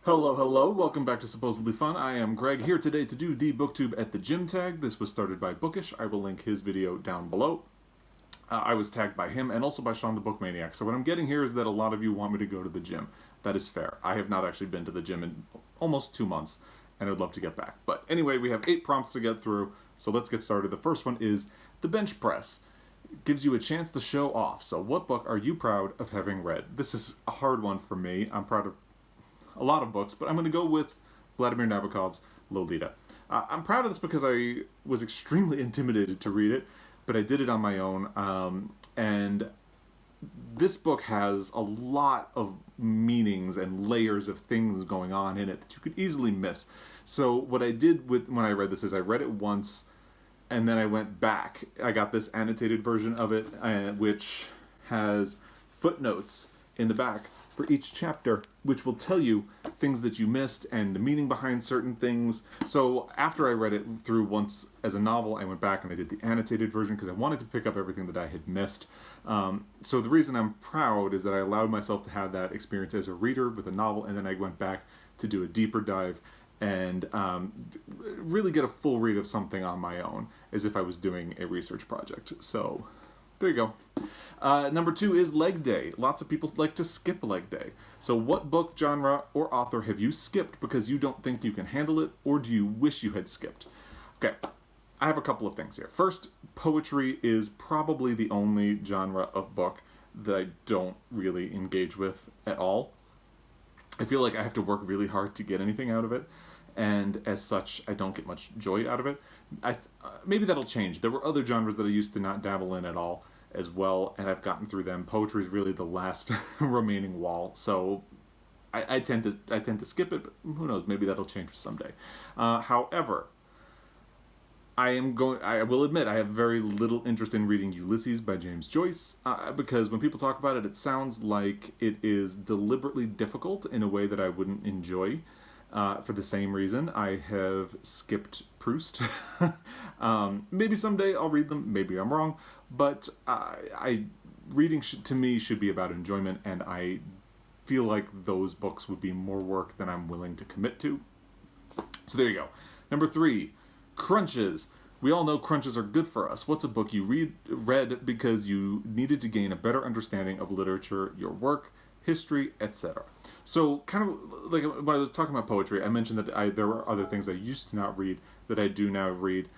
Hello, hello, welcome back to Supposedly Fun. I am Greg, here today to do the BookTube at the Gym tag. This was started by Bookish. I will link his video down below. I was tagged by him and also by Sean the Bookmaniac. So what I'm getting here is that a lot of you want me to go to the gym. That is fair. I have not actually been to the gym in almost 2 months, and I'd love to get back. But anyway, we have 8 prompts to get through, so let's get started. The first one is the bench press. It gives you a chance to show off. So what book are you proud of having read? This is a hard one for me. I'm proud of a lot of books, but I'm going to go with Vladimir Nabokov's Lolita. I'm proud of this because I was extremely intimidated to read it, but I did it on my own, and this book has a lot of meanings and layers of things going on in it that you could easily miss. So what I did when I read this is I read it once, and then I went back. I got this annotated version of it, which has footnotes in the back for each chapter, which will tell you things that you missed and the meaning behind certain things. So after I read it through once as a novel, I went back and I did the annotated version because I wanted to pick up everything that I had missed. So the reason I'm proud is that I allowed myself to have that experience as a reader with a novel, and then I went back to do a deeper dive and really get a full read of something on my own, as if I was doing a research project. So there you go. Number 2 is leg day. Lots of people like to skip leg day. So what book, genre, or author have you skipped because you don't think you can handle it, or do you wish you had skipped? Okay, I have a couple of things here. First, poetry is probably the only genre of book that I don't really engage with at all. I feel like I have to work really hard to get anything out of it, and as such, I don't get much joy out of it. Maybe that'll change. There were other genres that I used to not dabble in at all as well, and I've gotten through them. Poetry is really the last remaining wall, so I tend to skip it, but who knows, maybe that'll change someday. However, I will admit I have very little interest in reading Ulysses by James Joyce, because when people talk about it, it sounds like it is deliberately difficult in a way that I wouldn't enjoy. For the same reason, I have skipped Proust. Maybe someday I'll read them, maybe I'm wrong, but reading to me should be about enjoyment, and I feel like those books would be more work than I'm willing to commit to. So there you go. Number 3, crunches. We all know crunches are good for us. What's a book you read because you needed to gain a better understanding of literature, your work, history, etc.? So kind of like when I was talking about poetry, I mentioned that there were other things I used to not read that I do now read.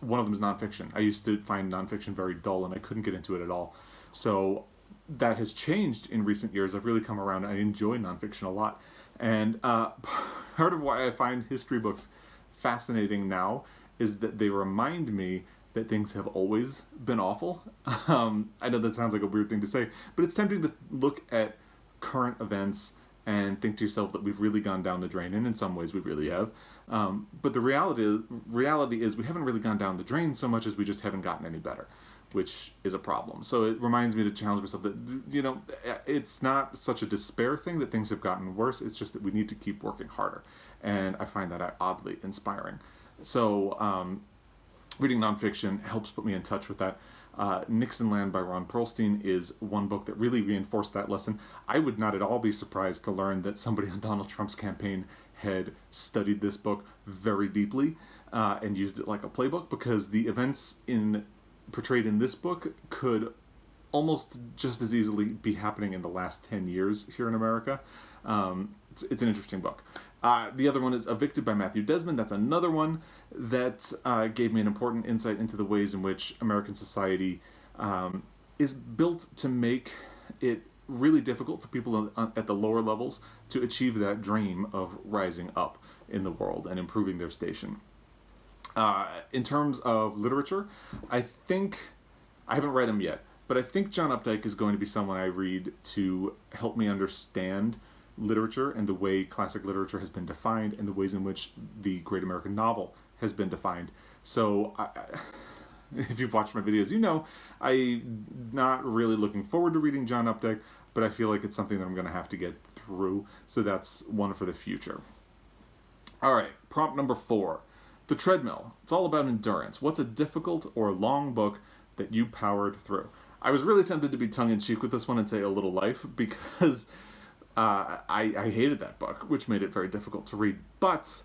One of them is nonfiction. I used to find nonfiction very dull, and I couldn't get into it at all. So that has changed in recent years. I've really come around. I enjoy nonfiction a lot. And part of why I find history books fascinating now is that they remind me that things have always been awful. I know that sounds like a weird thing to say, but it's tempting to look at current events and think to yourself that we've really gone down the drain, and in some ways we really have. But the reality is we haven't really gone down the drain so much as we just haven't gotten any better, which is a problem. So it reminds me to challenge myself that, it's not such a despair thing that things have gotten worse, it's just that we need to keep working harder. And I find that oddly inspiring. So reading nonfiction helps put me in touch with that. Nixon Land by Ron Perlstein is one book that really reinforced that lesson. I would not at all be surprised to learn that somebody on Donald Trump's campaign had studied this book very deeply and used it like a playbook, because the events portrayed in this book could almost just as easily be happening in the last 10 years here in America. It's an interesting book. The other one is Evicted by Matthew Desmond. That's another one that gave me an important insight into the ways in which American society is built to make it really difficult for people at the lower levels to achieve that dream of rising up in the world and improving their station. In terms of literature, I haven't read him yet, but I think John Updike is going to be someone I read to help me understand literature and the way classic literature has been defined and the ways in which the great American novel has been defined. So if you've watched my videos, you know I'm not really looking forward to reading John Updike, but I feel like it's something that I'm going to have to get through. So that's one for the future. All right, prompt number 4. The Treadmill. It's all about endurance. What's a difficult or long book that you powered through? I was really tempted to be tongue-in-cheek with this one and say A Little Life, because I hated that book, which made it very difficult to read. But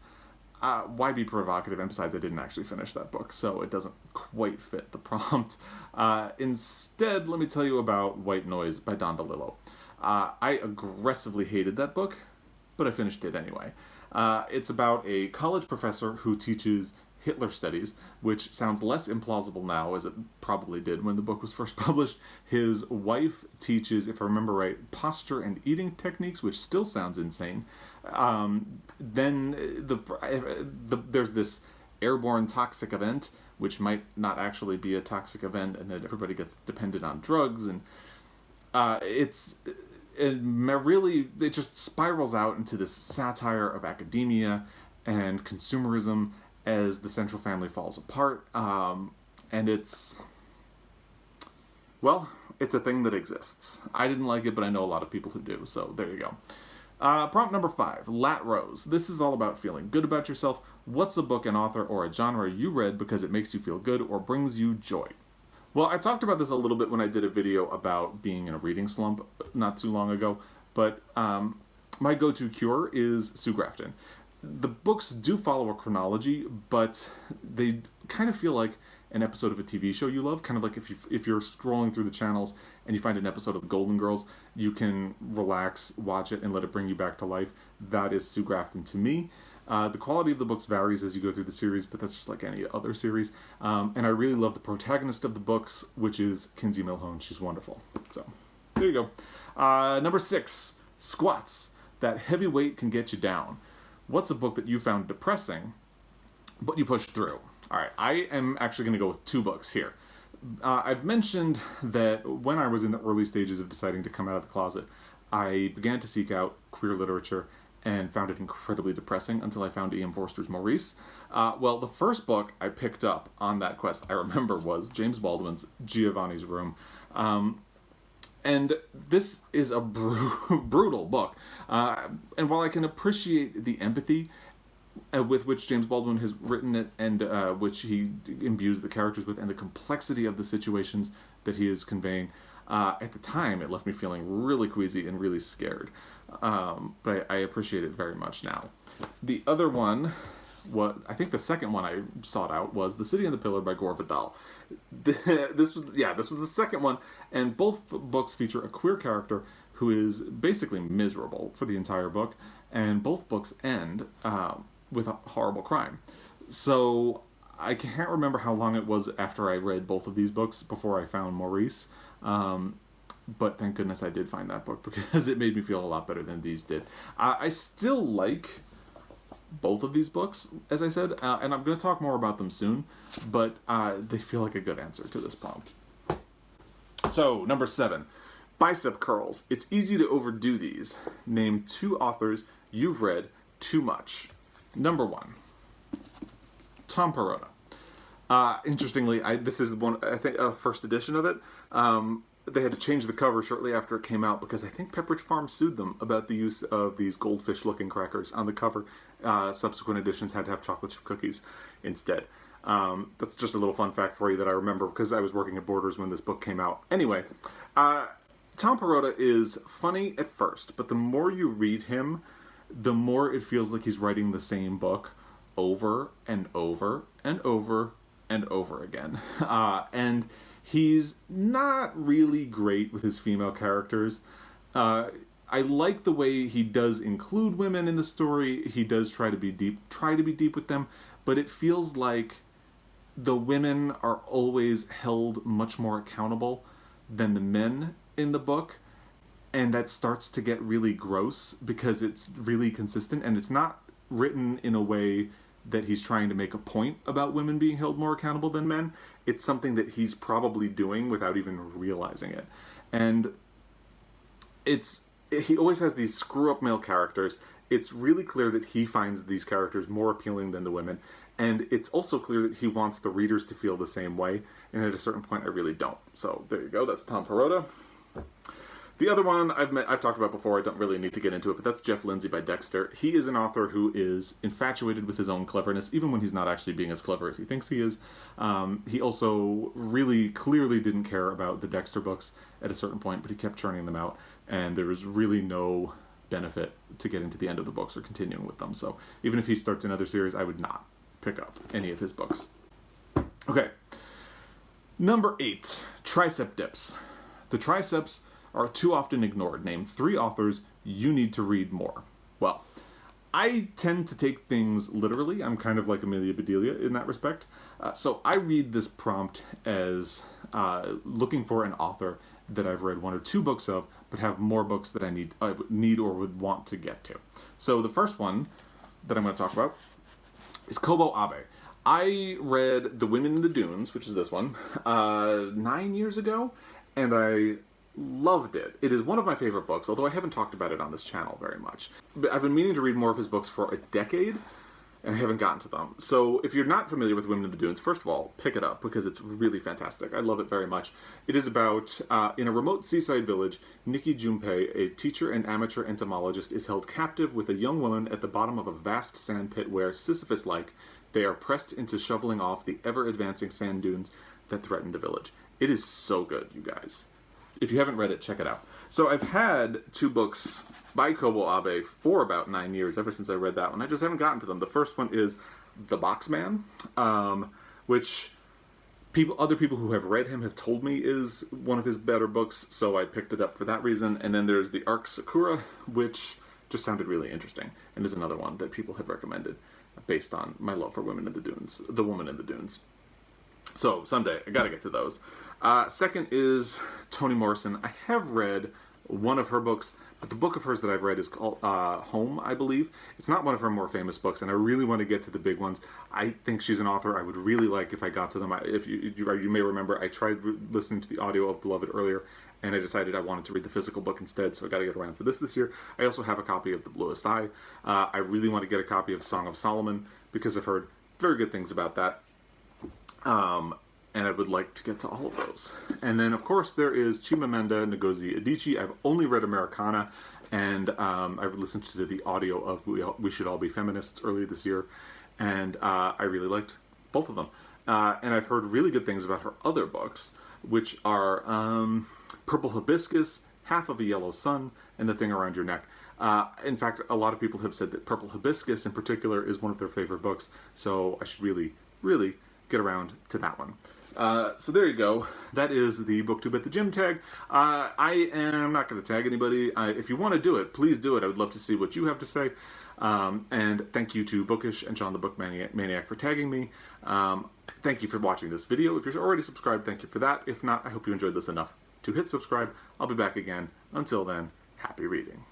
why be provocative? And besides, I didn't actually finish that book, so it doesn't quite fit the prompt. Instead, let me tell you about White Noise by Don DeLillo. I aggressively hated that book, but I finished it anyway. It's about a college professor who teaches Hitler studies, which sounds less implausible now, as it probably did when the book was first published. His wife teaches, if I remember right, posture and eating techniques, which still sounds insane. Then there's this airborne toxic event, which might not actually be a toxic event, and then everybody gets dependent on drugs, and it just spirals out into this satire of academia and consumerism as the central family falls apart. And it's a thing that exists. I didn't like it, but I know a lot of people who do, so there you go. Prompt number 5, Lat Rows. This is all about feeling good about yourself. What's a book, an author, or a genre you read because it makes you feel good or brings you joy? Well, I talked about this a little bit when I did a video about being in a reading slump not too long ago, but my go-to cure is Sue Grafton. The books do follow a chronology, but they kind of feel like an episode of a TV show you love. Kind of like if you're scrolling through the channels and you find an episode of Golden Girls, you can relax, watch it, and let it bring you back to life. That is Sue Grafton to me. The quality of the books varies as you go through the series, but that's just like any other series. And I really love the protagonist of the books, which is Kinsey Milhone. She's wonderful. So, there you go. Number 6, Squats. That heavy weight can get you down. What's a book that you found depressing, but you pushed through? All right, I am actually going to go with 2 books here. I've mentioned that when I was in the early stages of deciding to come out of the closet, I began to seek out queer literature and found it incredibly depressing until I found E.M. Forster's Maurice. Well, the first book I picked up on that quest, I remember, was James Baldwin's Giovanni's Room. And this is a brutal book. And while I can appreciate the empathy with which James Baldwin has written it, and which he imbues the characters with, and the complexity of the situations that he is conveying, at the time it left me feeling really queasy and really scared. But I appreciate it very much now. The other one, I think the second one I sought out was The City and the Pillar by Gore Vidal. This was the second one, and both books feature a queer character who is basically miserable for the entire book, and both books end with a horrible crime. So I can't remember how long it was after I read both of these books before I found Maurice, but thank goodness I did find that book because it made me feel a lot better than these did. I still like both of these books, as I said, and I'm going to talk more about them soon, but they feel like a good answer to this prompt. So, number 7, Bicep Curls. It's easy to overdo these. Name 2 authors you've read too much. Number 1, Tom Perrotta. Interestingly, this is a first edition of it. They had to change the cover shortly after it came out because I think Pepperidge Farm sued them about the use of these goldfish-looking crackers on the cover. Subsequent editions had to have chocolate chip cookies instead. That's just a little fun fact for you that I remember because I was working at Borders when this book came out. Anyway, Tom Perrotta is funny at first, but the more you read him, the more it feels like he's writing the same book over and over and over and over again. And he's not really great with his female characters. I like the way he does include women in the story. He does try to be deep with them, but it feels like the women are always held much more accountable than the men in the book. And that starts to get really gross because it's really consistent and it's not written in a way that he's trying to make a point about women being held more accountable than men. It's something that he's probably doing without even realizing it. And he always has these screw-up male characters. It's really clear that he finds these characters more appealing than the women. And it's also clear that he wants the readers to feel the same way. And at a certain point, I really don't. So there you go. That's Tom Perrotta. The other one I've talked about before, I don't really need to get into it, but that's Jeff Lindsay by Dexter. He is an author who is infatuated with his own cleverness, even when he's not actually being as clever as he thinks he is. He also really clearly didn't care about the Dexter books at a certain point, but he kept churning them out, and there was really no benefit to getting to the end of the books or continuing with them. So even if he starts another series, I would not pick up any of his books. Okay. Number 8, tricep dips. The triceps are too often ignored. Name 3 authors you need to read more. Well, I tend to take things literally. I'm kind of like Amelia Bedelia in that respect. So I read this prompt as looking for an author that I've read 1 or 2 books of, but have more books that I need or would want to get to. So the first one that I'm going to talk about is Kobo Abe. I read The Women in the Dunes, which is this one, 9 years ago, and I loved it. It is one of my favorite books, although I haven't talked about it on this channel very much. But I've been meaning to read more of his books for a decade, and I haven't gotten to them. So if you're not familiar with Women in the Dunes, first of all, pick it up, because it's really fantastic. I love it very much. It is about, in a remote seaside village, Nikki Junpei, a teacher and amateur entomologist, is held captive with a young woman at the bottom of a vast sand pit where, Sisyphus-like, they are pressed into shoveling off the ever-advancing sand dunes that threaten the village. It is so good, you guys. If you haven't read it, check it out. So I've had 2 books by Kobo Abe for about 9 years, ever since I read that one. I just haven't gotten to them. The first one is The Boxman, which other people who have read him have told me is one of his better books, so I picked it up for that reason. And then there's The Arc Sakura, which just sounded really interesting, and is another one that people have recommended based on my love for Women in the Dunes, The Woman in the Dunes. So someday I gotta get to those. Second is Toni Morrison. I have read one of her books, but the book of hers that I've read is called Home, I believe. It's not one of her more famous books, and I really want to get to the big ones. I think she's an author I would really like if I got to them. If you may remember, I tried listening to the audio of Beloved earlier, and I decided I wanted to read the physical book instead, so I got to get around to this year. I also have a copy of The Bluest Eye. I really want to get a copy of Song of Solomon, because I've heard very good things about that. And I would like to get to all of those. And then, of course, there is Chimamanda Ngozi Adichie. I've only read Americana, and I've listened to the audio of We Should All Be Feminists earlier this year, and I really liked both of them. And I've heard really good things about her other books, which are Purple Hibiscus, Half of a Yellow Sun, and The Thing Around Your Neck. In fact, a lot of people have said that Purple Hibiscus in particular is one of their favorite books, so I should really, really get around to that one. So there you go. That is the BookTube at the Gym tag. I am not going to tag anybody. If you want to do it, please do it. I would love to see what you have to say. And thank you to Bookish and John the Book Maniac for tagging me. Thank you for watching this video. If you're already subscribed, thank you for that. If not, I hope you enjoyed this enough to hit subscribe. I'll be back again. Until then, happy reading.